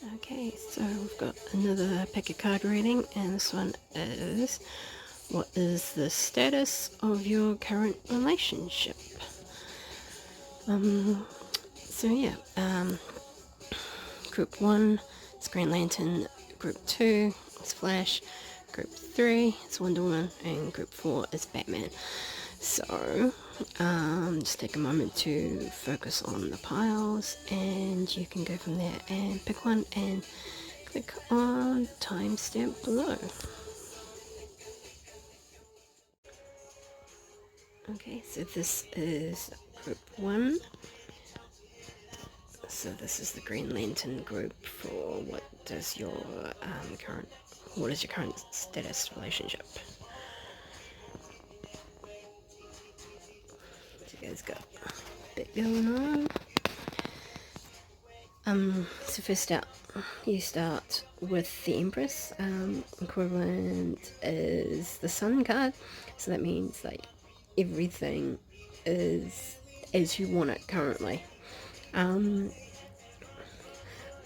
Okay, so we've got another pack of card reading, and this one is, what is the status of your current relationship? Group 1 is Green Lantern, Group 2 is Flash, Group 3 is Wonder Woman, and Group 4 is Batman. So, just take a moment to focus on the piles, and you can go from there and pick one and click on timestamp below. Okay, so this is Group 1. So this is the Green Lantern group for what is your current status relationship. So you guys got a bit going on. So first out, you start with the Empress. Equivalent is the Sun card, so that means like everything is as you want it currently.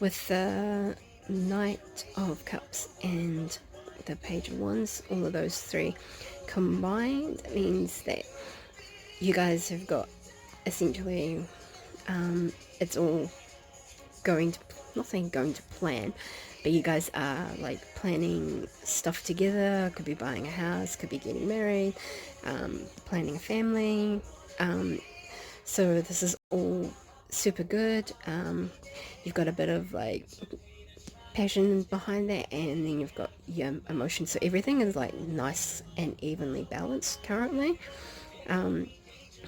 With the Knight of Cups and the Page of Wands, all of those three combined means that you guys have got essentially it's all not saying going to plan, but you guys are like planning stuff together. Could be buying a house, could be getting married, planning a family. So this is all super good. You've got a bit of like passion behind that, and then you've got your emotions, so everything is like nice and evenly balanced currently.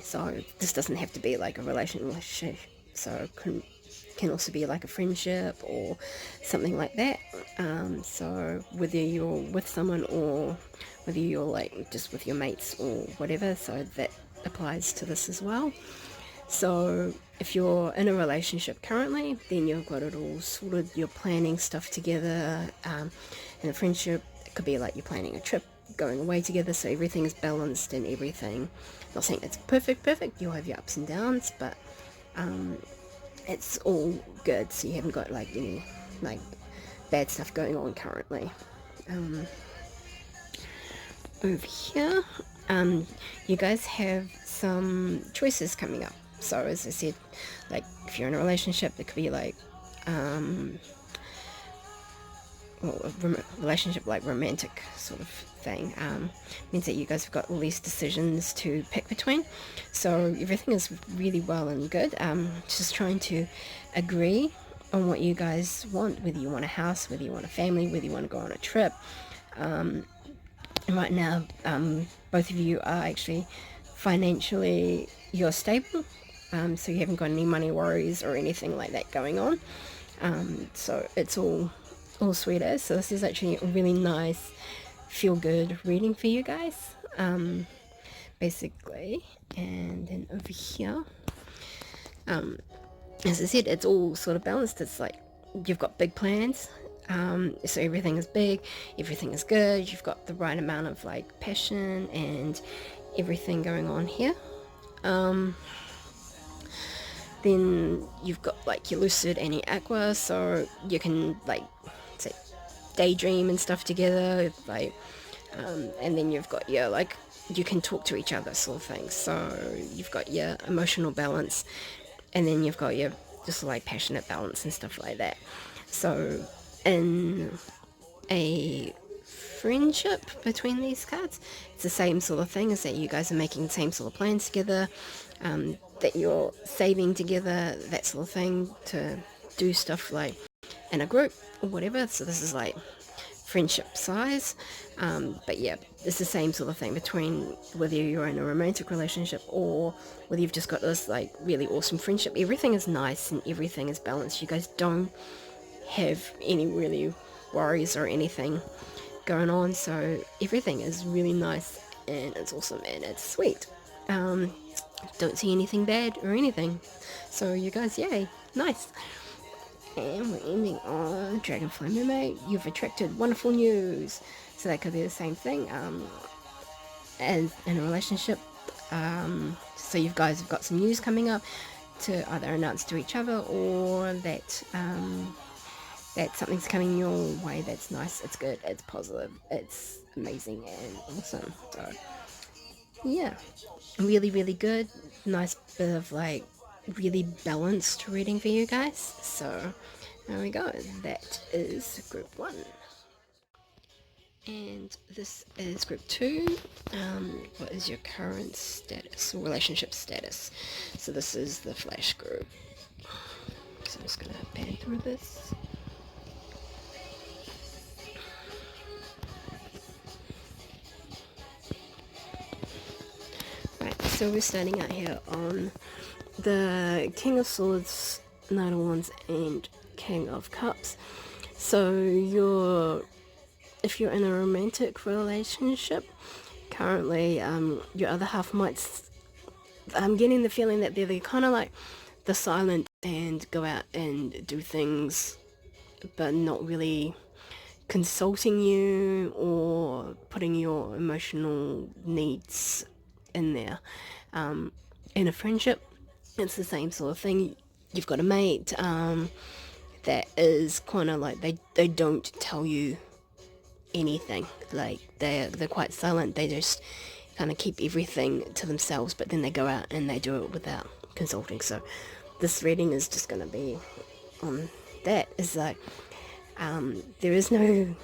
So this doesn't have to be like a relationship, so can also be like a friendship or something like that. So whether you're with someone or whether you're like just with your mates or whatever, so that applies to this as well. So if you're in a relationship currently, then you've got it all sorted, you're planning stuff together. In a friendship, it could be like you're planning a trip, going away together, so everything is balanced and everything. Not saying it's perfect, you'll have your ups and downs, but it's all good, so you haven't got like any like bad stuff going on currently. Over here, you guys have some choices coming up. So as I said, like if you're in a relationship, it could be like relationship like romantic sort of thing. Means that you guys have got all these decisions to pick between. So everything is really well and good. Just trying to agree on what you guys want, whether you want a house, whether you want a family, whether you want to go on a trip. Right now, both of you are actually financially, you're stable, so you haven't got any money worries or anything like that going on. So it's all sweet as. So this is actually a really nice, feel good reading for you guys, basically. And then over here, as I said, it's all sort of balanced. It's like you've got big plans. So everything is big, everything is good, you've got the right amount of like passion and everything going on here. Then you've got like your lucid and your aqua, so you can like say daydream and stuff together, like and then you've got your like you can talk to each other sort of thing. So you've got your emotional balance, and then you've got your just like passionate balance and stuff like that. So in a friendship between these cards, it's the same sort of thing, is that you guys are making the same sort of plans together, that you're saving together, that sort of thing, to do stuff like in a group or whatever. So this is like friendship size, but yeah, it's the same sort of thing between whether you're in a romantic relationship or whether you've just got this like really awesome friendship. Everything is nice and everything is balanced. You guys don't have any really worries or anything going on, so everything is really nice and it's awesome and it's sweet. Don't see anything bad or anything, so you guys, yay, nice. And we're ending on Dragonfly Mermaid. You've attracted wonderful news. So that could be the same thing as in a relationship. So you guys have got some news coming up to either announce to each other, or that that something's coming your way that's nice, it's good, it's positive, it's amazing and awesome. So yeah, really, really good. Nice bit of like really balanced reading for you guys. So there we go. That is group 1. And this is group 2. What is your current status, relationship status? So this is the flash group. So I'm just gonna pan through this. Right, so we're starting out here on the King of Swords, Knight of Wands, and King of Cups. So if you're in a romantic relationship currently, your other half might. I'm getting the feeling that they're kind of like the silent and go out and do things, but not really consulting you or putting your emotional needs in there. In a friendship, it's the same sort of thing. You've got a mate that is kind of like they don't tell you anything. Like they're quite silent. They just kind of keep everything to themselves, but then they go out and they do it without consulting. So this reading is just going to be on that. Is like there is no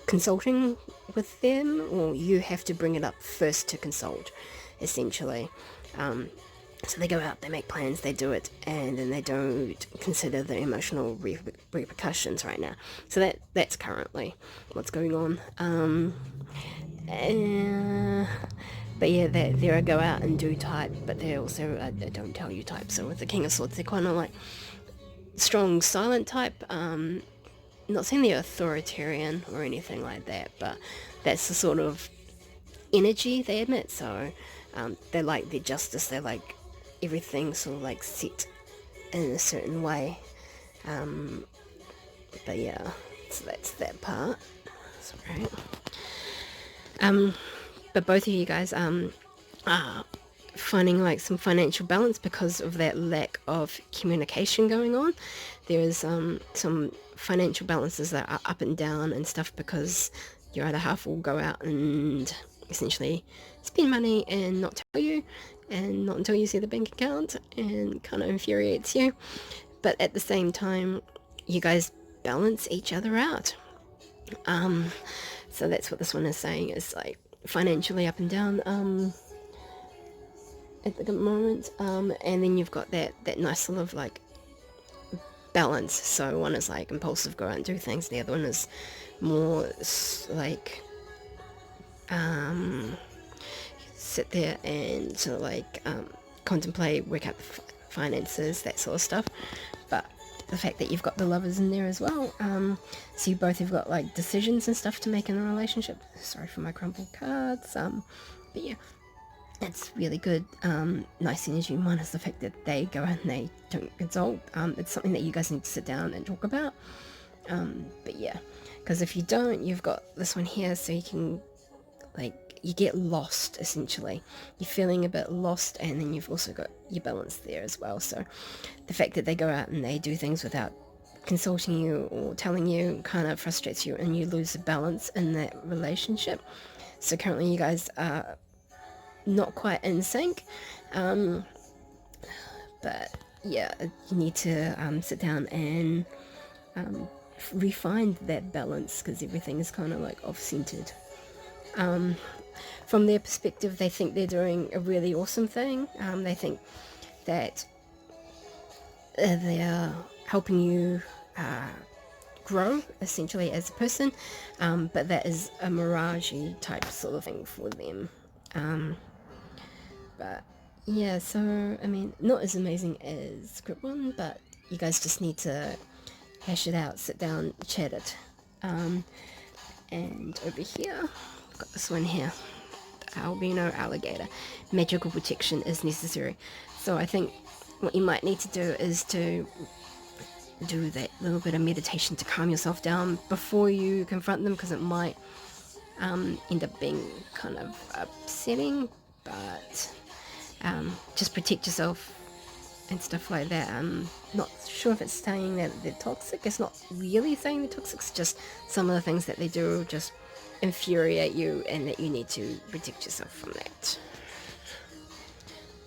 consulting with them, or you have to bring it up first to consult, essentially. So they go out, they make plans, they do it, and then they don't consider the emotional repercussions right now. So that's currently what's going on. But yeah, they're a go out and do type, but they're also a don't tell you type. So with the King of Swords, they're kind of like strong silent type. Not saying they're authoritarian or anything like that, but that's the sort of energy they emit. So they like their justice, they like everything sort of like set in a certain way. But yeah, so that's that part. Sorry. But both of you guys are finding like some financial balance because of that lack of communication going on. There is some financial balances that are up and down and stuff because your other half will go out and essentially spend money and not tell you, and not until you see the bank account, and kind of infuriates you. But at the same time, you guys balance each other out. So that's what this one is saying, is like financially up and down at the moment, and then you've got that nice sort of like balance. So one is like impulsive, go out and do things, the other one is more like sit there and sort of like contemplate, work out the finances, that sort of stuff. But the fact that you've got the Lovers in there as well, so you both have got like decisions and stuff to make in a relationship. Sorry for my crumpled cards, but yeah, it's really good. Nice energy. One is the fact that they go out and they don't consult. It's something that you guys need to sit down and talk about. But yeah, because if you don't, you've got this one here, so you can like, you get lost essentially. You're feeling a bit lost, and then you've also got your balance there as well. So the fact that they go out and they do things without consulting you or telling you kind of frustrates you, and you lose the balance in that relationship. So currently you guys are not quite in sync, but yeah, you need to sit down and refine that balance, because everything is kind of like off-centered. From their perspective, they think they're doing a really awesome thing. They think that they're helping you grow essentially as a person, but that is a mirage-y type sort of thing for them. But yeah, so I mean, not as amazing as script 1, but you guys just need to hash it out, sit down, chat it. And over here, I've got this one here, the albino alligator. Magical protection is necessary. So I think what you might need to do is to do that little bit of meditation to calm yourself down before you confront them, because it might end up being kind of upsetting. But just protect yourself and stuff like that. I'm not sure if it's saying that they're toxic. It's not really saying they're toxic. It's just some of the things that they do just infuriate you, and that you need to protect yourself from that.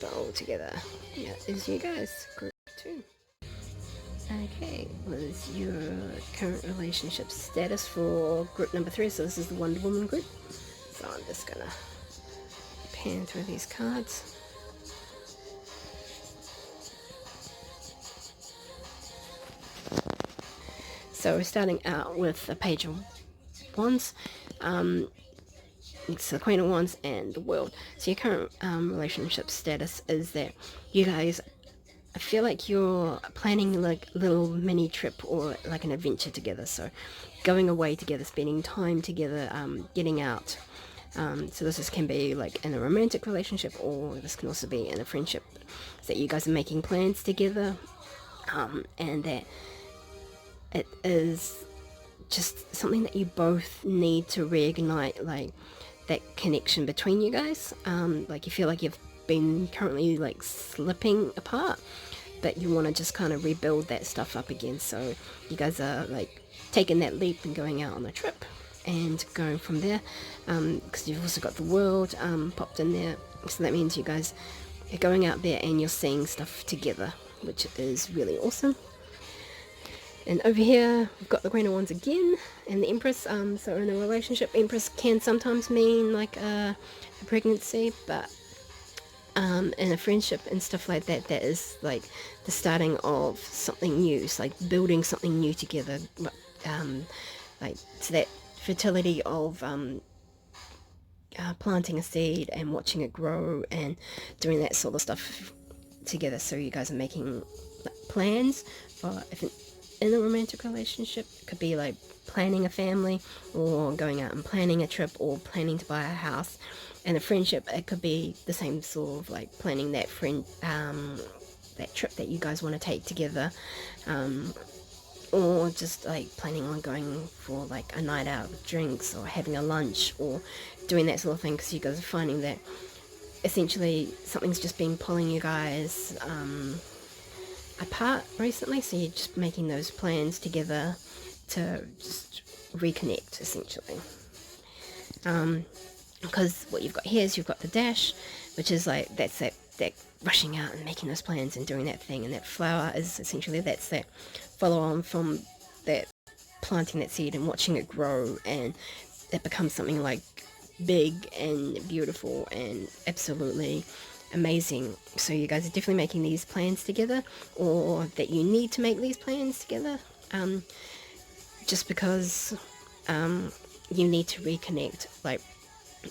But all together, yeah, is you guys, group 2. Okay, what is your current relationship status for group number 3? So this is the Wonder Woman group. So I'm just gonna pan through these cards. So we're starting out with a Page of Wands. It's the Queen of Wands and the World. So your current relationship status is that you guys, I feel like you're planning like a little mini trip or like an adventure together. So going away together, spending time together, getting out. So this can be like in a romantic relationship, or this can also be in a friendship. So that you guys are making plans together, and that it is just something that you both need to reignite, like that connection between you guys. Like you feel like you've been currently like slipping apart, but you want to just kind of rebuild that stuff up again. So you guys are like taking that leap and going out on a trip and going from there, because you've also got the World popped in there. So that means you guys are going out there and you're seeing stuff together, which is really awesome. And over here, we've got the Queen of Wands again, and the Empress. So in a relationship, Empress can sometimes mean like a pregnancy, but in a friendship and stuff like that, that is like the starting of something new. It's like building something new together. Like to that fertility of planting a seed and watching it grow and doing that sort of stuff together. So you guys are making plans for if in a romantic relationship, it could be like planning a family, or going out and planning a trip, or planning to buy a house. And a friendship, it could be the same sort of like planning that that trip that you guys want to take together, or just like planning on going for like a night out with drinks, or having a lunch, or doing that sort of thing, because you guys are finding that essentially something's just been pulling you guys apart recently. So you're just making those plans together to just reconnect, essentially. Because what you've got here is you've got the dash, which is like that's that rushing out and making those plans and doing that thing, and that flower is essentially that's that follow on from that planting that seed and watching it grow, and it becomes something like big and beautiful and absolutely amazing. So you guys are definitely making these plans together, or that you need to make these plans together, just because you need to reconnect. Like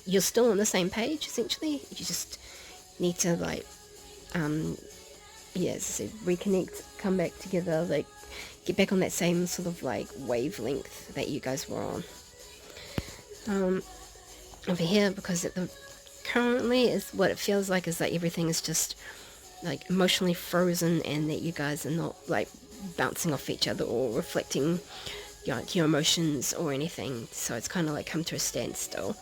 you're still on the same page, essentially. You just need to like yeah, as I said, reconnect, come back together, like get back on that same sort of like wavelength that you guys were on. Over here, because currently is what it feels like is that everything is just like emotionally frozen, and that you guys are not like bouncing off each other or reflecting your emotions or anything. So it's kind of like come to a standstill.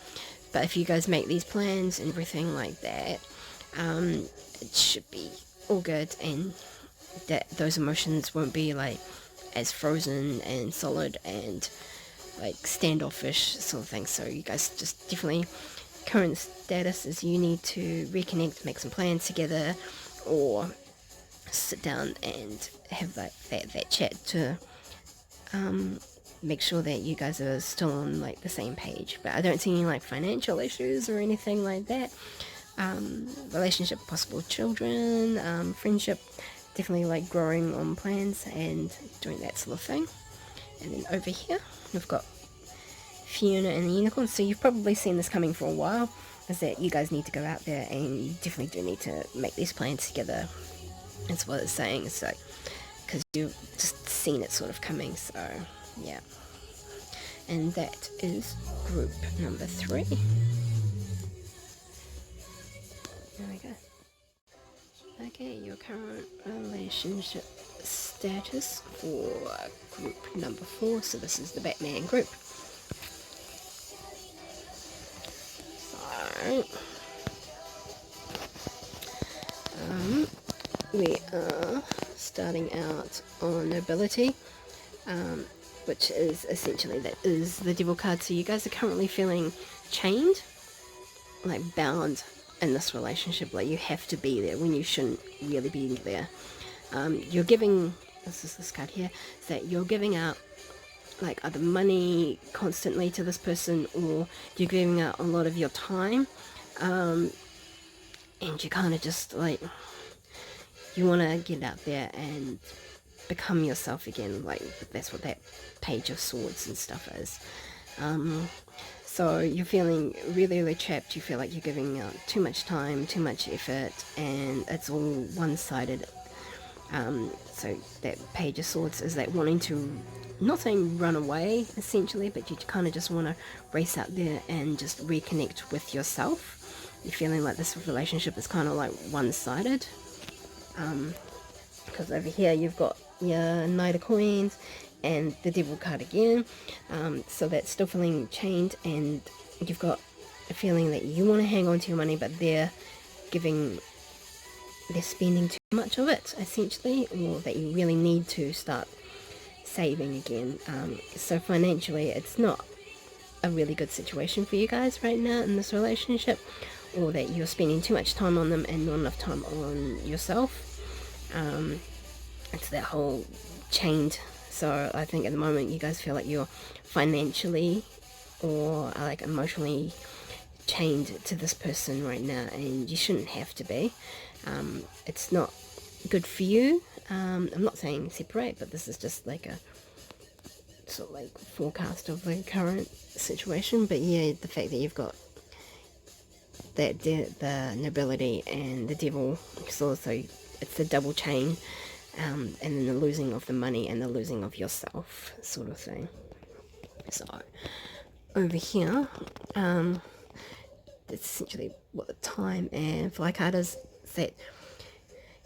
But if you guys make these plans and everything like that, it should be all good, and that those emotions won't be like as frozen and solid and like standoffish sort of thing. So you guys just definitely, current status is you need to reconnect, make some plans together, or sit down and have that chat to make sure that you guys are still on like the same page. But I don't see any like financial issues or anything like that. Relationship, possible children, friendship, definitely like growing on plans and doing that sort of thing. And then over here we've got Fiona and the Unicorn. So you've probably seen this coming for a while, is that you guys need to go out there and you definitely do need to make these plans together. That's what it's saying. It's like, because you've just seen it sort of coming. So yeah, and that is group number 3. There we go. Okay, your current relationship status for group number 4. So this is the Batman group. So we are starting out on nobility, which is essentially, that is the devil card. So you guys are currently feeling chained, like bound in this relationship, like you have to be there when you shouldn't really be there. You're giving, this is this card here, is that you're giving out like either money constantly to this person, or you're giving out a lot of your time, and you kind of just like, you want to get out there and become yourself again. Like that's what that Page of Swords and stuff is. So you're feeling really, really trapped. You feel like you're giving out too much time, too much effort, and it's all one-sided. So that Page of Swords is that wanting to, not saying run away essentially, but you kind of just want to race out there and just reconnect with yourself. You're feeling like this relationship is kind of like one-sided. Because over here you've got your Knight of Coins and the Devil card again. So that's still feeling chained, and you've got a feeling that you want to hang on to your money, but they're spending too much of it essentially, or that you really need to start saving again. So financially it's not a really good situation for you guys right now in this relationship, or that you're spending too much time on them and not enough time on yourself. It's that whole chained. So I think at the moment you guys feel like you're financially or like emotionally chained to this person right now, and you shouldn't have to be. It's not good for you. I'm not saying separate, but this is just like a sort of like forecast of the current situation. But yeah, the fact that you've got that the nobility and the devil, so it's the double chain, and then the losing of the money and the losing of yourself sort of thing. So over here, that's essentially what the time and fly card is, that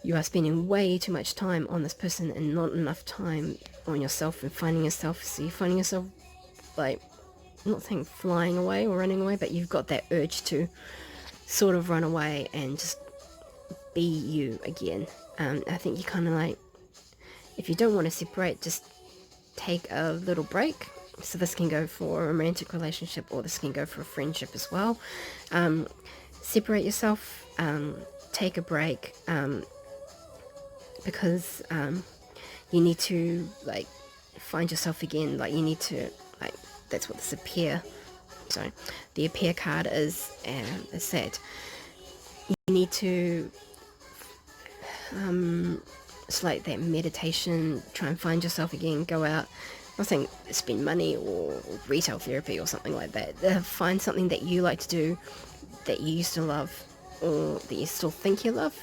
you are spending way too much time on this person and not enough time on yourself and finding yourself. So you're finding yourself, like, I'm not saying flying away or running away, but you've got that urge to sort of run away and just be you again. I think you kind of like, if you don't want to separate, just take a little break. So this can go for a romantic relationship, or this can go for a friendship as well. Separate yourself, take a break, because you need to like find yourself again. Like you need to, like, that's what this appear. Sorry, the appear card is that you need to it's like that meditation, try and find yourself again, go out, I'm not saying spend money or retail therapy or something like that. Find something that you like to do, that you used to love, or that you still think you love.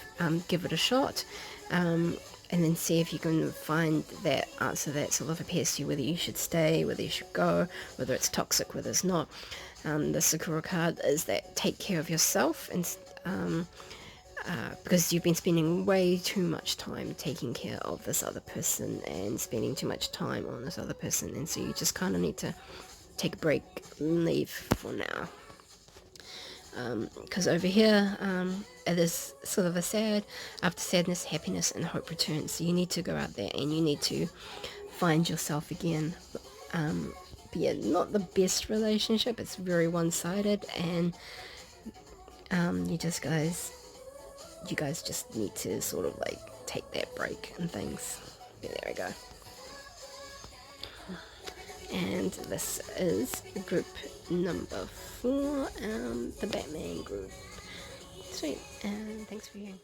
Give it a shot, and then see if you can find that answer that sort of appears to you, whether you should stay, whether you should go, whether it's toxic, whether it's not. The Sakura card is that take care of yourself, and because you've been spending way too much time taking care of this other person and spending too much time on this other person, and so you just kind of need to take a break and leave for now. Because over here, it is sort of a sad, after sadness, happiness and hope returns. So you need to go out there and you need to find yourself again. But yeah, not the best relationship, it's very one-sided, and you guys just need to sort of like take that break and things. Yeah, there we go. And this is group number 4, the Batman group. Sweet, and thanks for viewing.